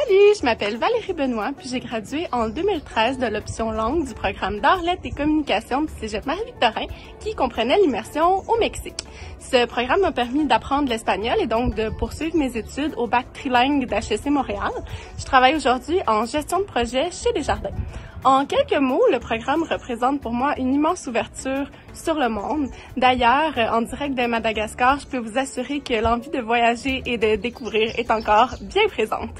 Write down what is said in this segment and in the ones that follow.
Salut, je m'appelle Valérie Benoît, puis j'ai gradué en 2013 de l'option langue du programme d'arts, lettres et communication du Cégep Marie-Victorin, qui comprenait l'immersion au Mexique. Ce programme m'a permis d'apprendre l'espagnol et donc de poursuivre mes études au bac trilingue d'HEC Montréal. Je travaille aujourd'hui en gestion de projet chez Desjardins. En quelques mots, le programme représente pour moi une immense ouverture sur le monde. D'ailleurs, en direct de Madagascar, je peux vous assurer que l'envie de voyager et de découvrir est encore bien présente.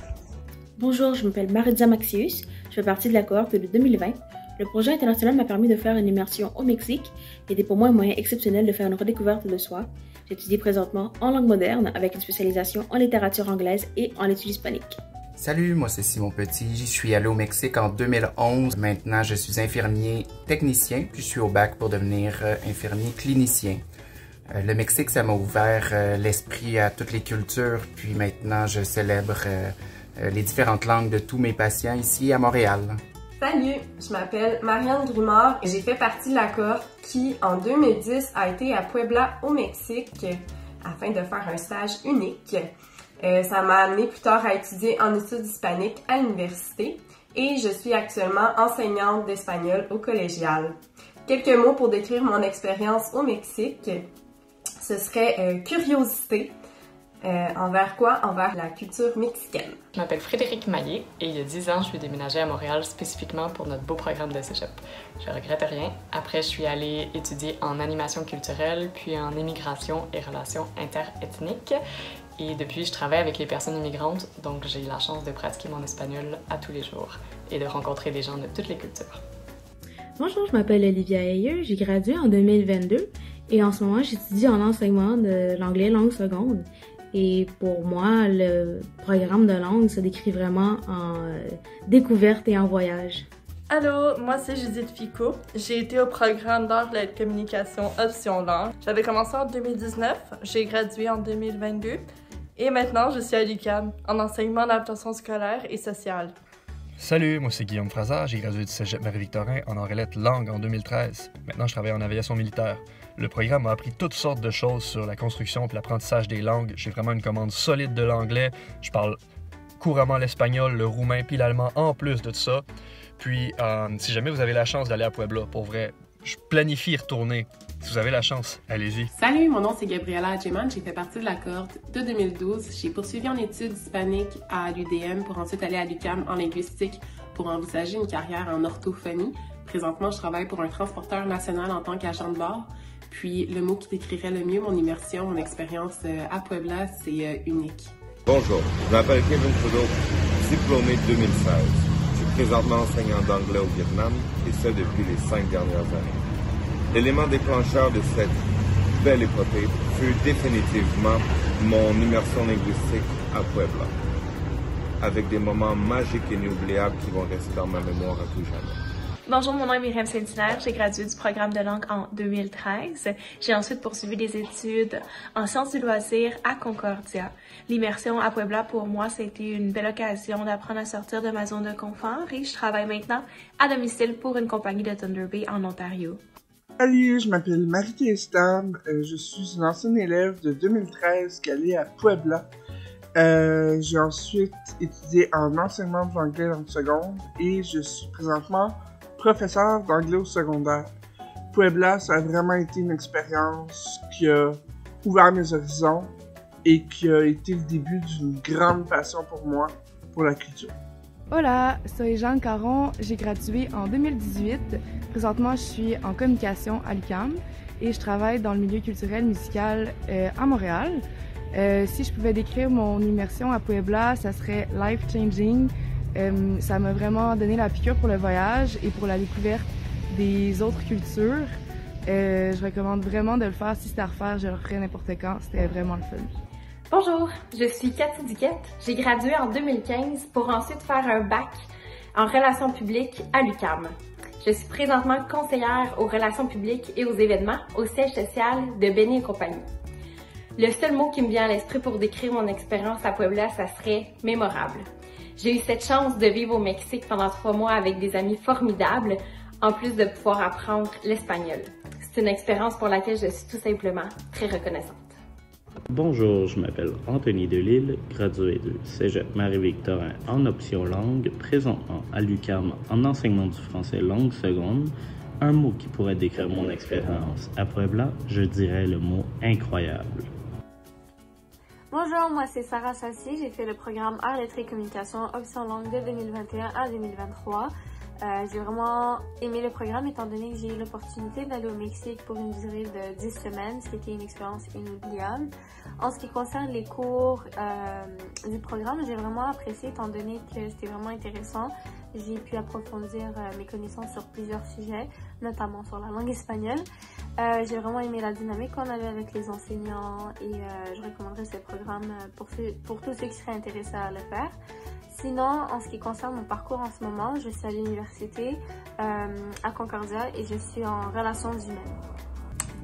Bonjour, je m'appelle Maritza Maxius, je fais partie de la cohorte de 2020. Le projet international m'a permis de faire une immersion au Mexique et était pour moi un moyen exceptionnel de faire une redécouverte de soi. J'étudie présentement en langue moderne avec une spécialisation en littérature anglaise et en études hispaniques. Salut, moi c'est Simon Petit, je suis allé au Mexique en 2011. Maintenant, je suis infirmier technicien, puis je suis au bac pour devenir infirmier clinicien. Le Mexique, ça m'a ouvert l'esprit à toutes les cultures, puis maintenant je célèbre les différentes langues de tous mes patients ici à Montréal. Salut, je m'appelle Marianne Grimard et j'ai fait partie de la cohorte qui, en 2010, a été à Puebla, au Mexique, afin de faire un stage unique. Ça m'a amené plus tard à étudier en études hispaniques à l'université et je suis actuellement enseignante d'espagnol au collégial. Quelques mots pour décrire mon expérience au Mexique. Ce serait curiosité. Envers quoi? Envers la culture mexicaine. Je m'appelle Frédéric Maillé et il y a 10 ans, je suis déménagée à Montréal spécifiquement pour notre beau programme de cégep. Je regrette rien. Après, je suis allée étudier en animation culturelle, puis en immigration et relations interethniques. Et depuis, je travaille avec les personnes immigrantes, donc j'ai la chance de pratiquer mon espagnol à tous les jours et de rencontrer des gens de toutes les cultures. Bonjour, je m'appelle Olivia Ayeux, j'ai gradué en 2022 et en ce moment, j'étudie en enseignement de l'anglais langue seconde. Et pour moi, le programme de langue se décrit vraiment en découverte et en voyage. Allô, moi c'est Judith Ficot. J'ai été au programme d'art, lettres, communication, option langue. J'avais commencé en 2019, j'ai gradué en 2022 et maintenant je suis à l'UQAM en enseignement d'adaptation scolaire et sociale. Salut, moi c'est Guillaume Fraser, j'ai gradué du Cégep Marie-Victorin en arts et lettres langue en 2013. Maintenant je travaille en aviation militaire. Le programme m'a appris toutes sortes de choses sur la construction et l'apprentissage des langues. J'ai vraiment une commande solide de l'anglais. Je parle couramment l'espagnol, le roumain puis l'allemand en plus de tout ça. Puis, si jamais vous avez la chance d'aller à Puebla, pour vrai, je planifie y retourner. Si vous avez la chance, allez-y. Salut, mon nom c'est Gabriela Adjeman, j'ai fait partie de la cohorte de 2012. J'ai poursuivi en études hispaniques à l'UDM pour ensuite aller à l'UQAM en linguistique pour envisager une carrière en orthophonie. Présentement, je travaille pour un transporteur national en tant qu'agent de bord. Puis, le mot qui décrirait le mieux mon immersion, mon expérience à Puebla, c'est unique. Bonjour, je m'appelle Kevin Trudeau, diplômé 2016. Je suis présentement enseignant d'anglais au Vietnam et ce depuis les 5 dernières années. L'élément déclencheur de cette belle épopée fut définitivement mon immersion linguistique à Puebla, avec des moments magiques et inoubliables qui vont rester dans ma mémoire à tout jamais. Bonjour, mon nom est Myriam Saint-Hilaire, j'ai gradué du programme de langue en 2013. J'ai ensuite poursuivi des études en sciences du loisir à Concordia. L'immersion à Puebla, pour moi, c'était une belle occasion d'apprendre à sortir de ma zone de confort et je travaille maintenant à domicile pour une compagnie de Thunder Bay en Ontario. Salut, je m'appelle Marie-Thérèse Tam, je suis une ancienne élève de 2013 qui est allée à Puebla. J'ai ensuite étudié en enseignement de l'anglais langue seconde et je suis présentement professeur d'anglais au secondaire. Puebla, ça a vraiment été une expérience qui a ouvert mes horizons et qui a été le début d'une grande passion pour moi, pour la culture. Hola, soy Jeanne Caron, j'ai gradué en 2018. Présentement, je suis en communication à l'UQAM et je travaille dans le milieu culturel musical à Montréal. Si je pouvais décrire mon immersion à Puebla, ça serait life-changing. Ça m'a vraiment donné la piqûre pour le voyage et pour la découverte des autres cultures. Je recommande vraiment de le faire. Si c'était à refaire, je le referais n'importe quand. C'était vraiment le fun. Bonjour, je suis Cathy Duquette. J'ai gradué en 2015 pour ensuite faire un bac en relations publiques à l'UQAM. Je suis présentement conseillère aux relations publiques et aux événements au siège social de Benny & compagnie. Le seul mot qui me vient à l'esprit pour décrire mon expérience à Puebla, ça serait mémorable. J'ai eu cette chance de vivre au Mexique pendant 3 mois avec des amis formidables, en plus de pouvoir apprendre l'espagnol. C'est une expérience pour laquelle je suis tout simplement très reconnaissante. Bonjour, je m'appelle Anthony Delille, gradué de Cégep Marie-Victorin en option langue, présentement à l'UQAM en enseignement du français langue seconde. Un mot qui pourrait décrire mon expérience à Puebla, je dirais le mot incroyable. Bonjour, moi c'est Sarah Sassi, j'ai fait le programme Arts, Lettres et Communication option langue de 2021 à 2023. J'ai vraiment aimé le programme étant donné que j'ai eu l'opportunité d'aller au Mexique pour une durée de 10 semaines, ce qui était une expérience inoubliable. En ce qui concerne les cours du programme, j'ai vraiment apprécié étant donné que c'était vraiment intéressant. J'ai pu approfondir mes connaissances sur plusieurs sujets, notamment sur la langue espagnole. J'ai vraiment aimé la dynamique qu'on avait avec les enseignants et je recommanderais ce programme pour tous ceux qui seraient intéressés à le faire. Sinon, en ce qui concerne mon parcours en ce moment, je suis à l'université à Concordia et je suis en relations humaines.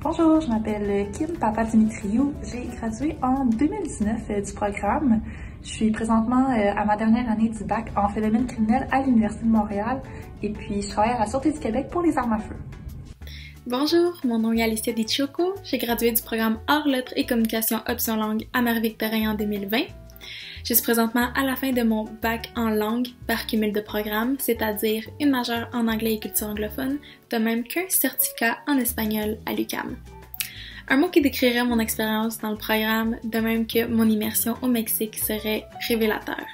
Bonjour, je m'appelle Kim Papadimitriou. J'ai gradué en 2019 du programme. Je suis présentement à ma dernière année du bac en phénomène criminel à l'Université de Montréal et puis je travaille à la Sûreté du Québec pour les armes à feu. Bonjour, mon nom est Alicia Di Ciocco. J'ai gradué du programme Arts, Lettres et Communication option langue à Marie-Victorin en 2020. Je suis présentement à la fin de mon bac en langue par cumul de programmes, c'est-à-dire une majeure en anglais et culture anglophone, de même qu'un certificat en espagnol à l'UQAM. Un mot qui décrirait mon expérience dans le programme, de même que mon immersion au Mexique, serait révélateur.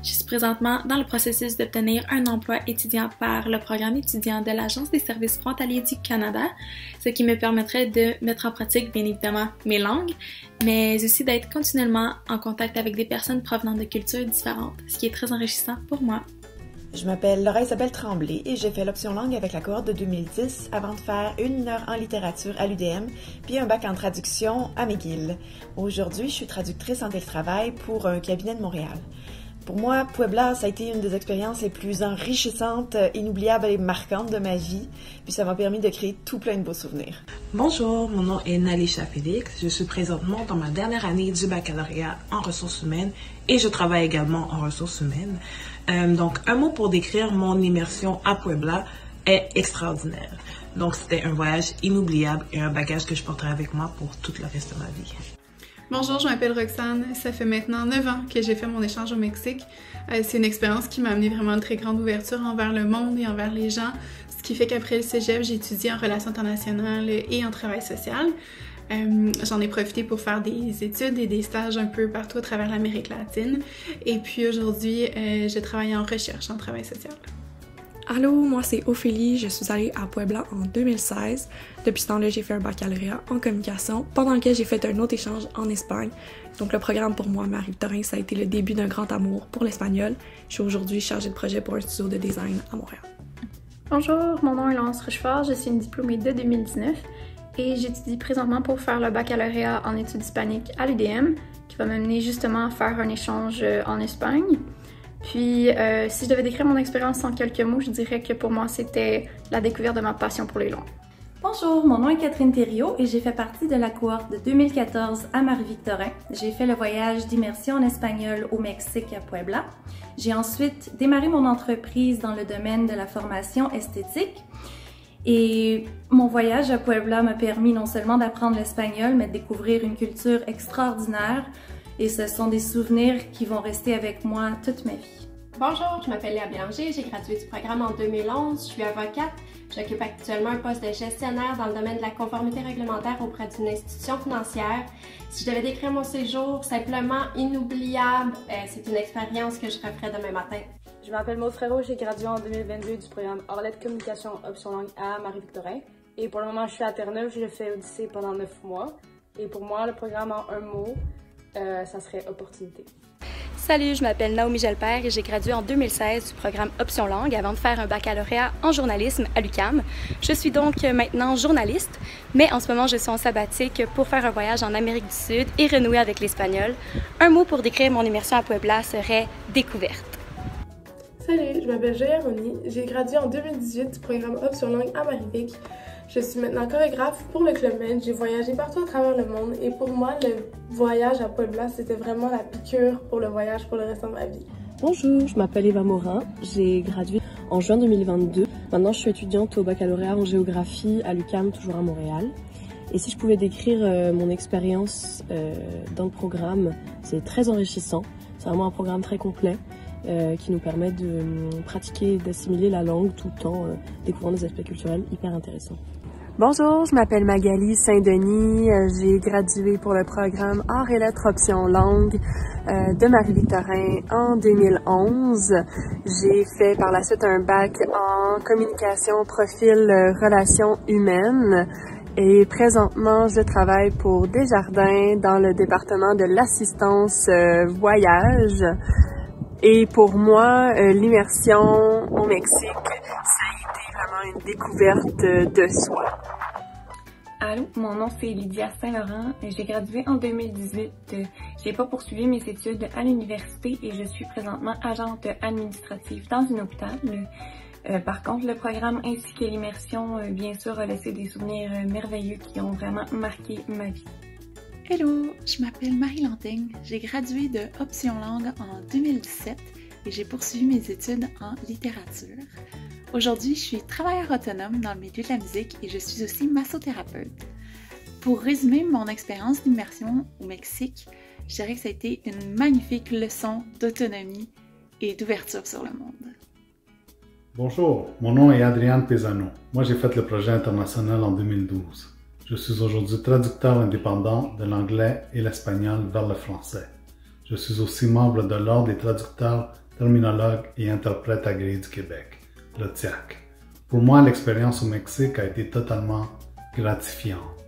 Je suis présentement dans le processus d'obtenir un emploi étudiant par le programme étudiant de l'Agence des services frontaliers du Canada, ce qui me permettrait de mettre en pratique, bien évidemment, mes langues, mais aussi d'être continuellement en contact avec des personnes provenant de cultures différentes, ce qui est très enrichissant pour moi. Je m'appelle Laura-Isabelle Tremblay et j'ai fait l'option langue avec la cohorte de 2010 avant de faire une mineure en littérature à l'UDM puis un bac en traduction à McGill. Aujourd'hui, je suis traductrice en télétravail pour un cabinet de Montréal. Pour moi, Puebla, ça a été une des expériences les plus enrichissantes, inoubliables et marquantes de ma vie. Puis ça m'a permis de créer tout plein de beaux souvenirs. Bonjour, mon nom est Nalisha Félix. Je suis présentement dans ma dernière année du baccalauréat en ressources humaines et je travaille également en ressources humaines. Donc, un mot pour décrire mon immersion à Puebla est extraordinaire. Donc, c'était un voyage inoubliable et un bagage que je porterai avec moi pour tout le reste de ma vie. Bonjour, je m'appelle Roxane. Ça fait maintenant 9 ans que j'ai fait mon échange au Mexique. C'est une expérience qui m'a amené vraiment une très grande ouverture envers le monde et envers les gens, ce qui fait qu'après le cégep, j'ai étudié en relations internationales et en travail social. J'en ai profité pour faire des études et des stages un peu partout à travers l'Amérique latine. Et puis aujourd'hui, je travaille en recherche en travail social. Allô, moi c'est Ophélie, je suis allée à Puebla en 2016. Depuis ce temps-là, j'ai fait un baccalauréat en communication, pendant lequel j'ai fait un autre échange en Espagne. Donc le programme pour moi, Marie-Victorin, ça a été le début d'un grand amour pour l'espagnol. Je suis aujourd'hui chargée de projet pour un studio de design à Montréal. Bonjour, mon nom est Laurence Rochefort, je suis une diplômée de 2019 et j'étudie présentement pour faire le baccalauréat en études hispaniques à l'UDM, qui va m'amener justement à faire un échange en Espagne. Puis, si je devais décrire mon expérience en quelques mots, je dirais que pour moi, c'était la découverte de ma passion pour les langues. Bonjour, mon nom est Catherine Thériault et j'ai fait partie de la cohorte de 2014 à Marie-Victorin. J'ai fait le voyage d'immersion en espagnol au Mexique à Puebla. J'ai ensuite démarré mon entreprise dans le domaine de la formation esthétique. Et mon voyage à Puebla m'a permis non seulement d'apprendre l'espagnol, mais de découvrir une culture extraordinaire. Et ce sont des souvenirs qui vont rester avec moi toute ma vie. Bonjour, je m'appelle Léa Bélanger, j'ai gradué du programme en 2011, je suis avocate. J'occupe actuellement un poste de gestionnaire dans le domaine de la conformité réglementaire auprès d'une institution financière. Si je devais décrire mon séjour, simplement inoubliable, c'est une expérience que je referais demain matin. Je m'appelle Maud Frérot, j'ai gradué en 2022 du programme Arts, Lettres, Communication option langue à Marie-Victorin. Et pour le moment, je suis à Terre-Neuve, je fais Odyssée pendant 9 mois. Et pour moi, le programme en un mot, ça serait opportunité. Salut, je m'appelle Naomi Gelpère et j'ai gradué en 2016 du programme Option Langue avant de faire un baccalauréat en journalisme à l'UQAM. Je suis donc maintenant journaliste, mais en ce moment je suis en sabbatique pour faire un voyage en Amérique du Sud et renouer avec l'espagnol. Un mot pour décrire mon immersion à Puebla serait découverte. Salut, je m'appelle Joya Roni, j'ai gradué en 2018 du programme Option Langue à Marie-Vic. Je suis maintenant chorégraphe pour le Club Med, j'ai voyagé partout à travers le monde et pour moi, le voyage à Puebla, c'était vraiment la piqûre pour le voyage pour le restant de ma vie. Bonjour, je m'appelle Eva Morin, j'ai gradué en juin 2022. Maintenant, je suis étudiante au baccalauréat en géographie à l'UQAM, toujours à Montréal. Et si je pouvais décrire mon expérience dans le programme, c'est très enrichissant. C'est vraiment un programme très complet qui nous permet de pratiquer et d'assimiler la langue tout le temps, découvrant des aspects culturels hyper intéressants. Bonjour, je m'appelle Magali Saint-Denis. J'ai gradué pour le programme Arts et lettres option langue de Marie-Victorin en 2011. J'ai fait par la suite un bac en communication profil relations humaines. Et présentement, je travaille pour Desjardins dans le département de l'assistance voyage. Et pour moi, l'immersion au Mexique, ça a été vraiment une découverte de soi. Allô, mon nom c'est Lydia Saint-Laurent. J'ai gradué en 2018. J'ai pas poursuivi mes études à l'université et je suis présentement agente administrative dans un hôpital. Par contre, le programme ainsi que l'immersion, bien sûr, a laissé des souvenirs merveilleux qui ont vraiment marqué ma vie. Hello, je m'appelle Marie Lantaigne. J'ai gradué de Option Langue en 2017 et j'ai poursuivi mes études en littérature. Aujourd'hui, je suis travailleur autonome dans le milieu de la musique et je suis aussi massothérapeute. Pour résumer mon expérience d'immersion au Mexique, je dirais que ça a été une magnifique leçon d'autonomie et d'ouverture sur le monde. Bonjour, mon nom est Adriane Pesano. Moi, j'ai fait le projet international en 2012. Je suis aujourd'hui traducteur indépendant de l'anglais et l'espagnol vers le français. Je suis aussi membre de l'Ordre des traducteurs, terminologues et interprètes agréés du Québec, le TIAC. Pour moi, l'expérience au Mexique a été totalement gratifiante.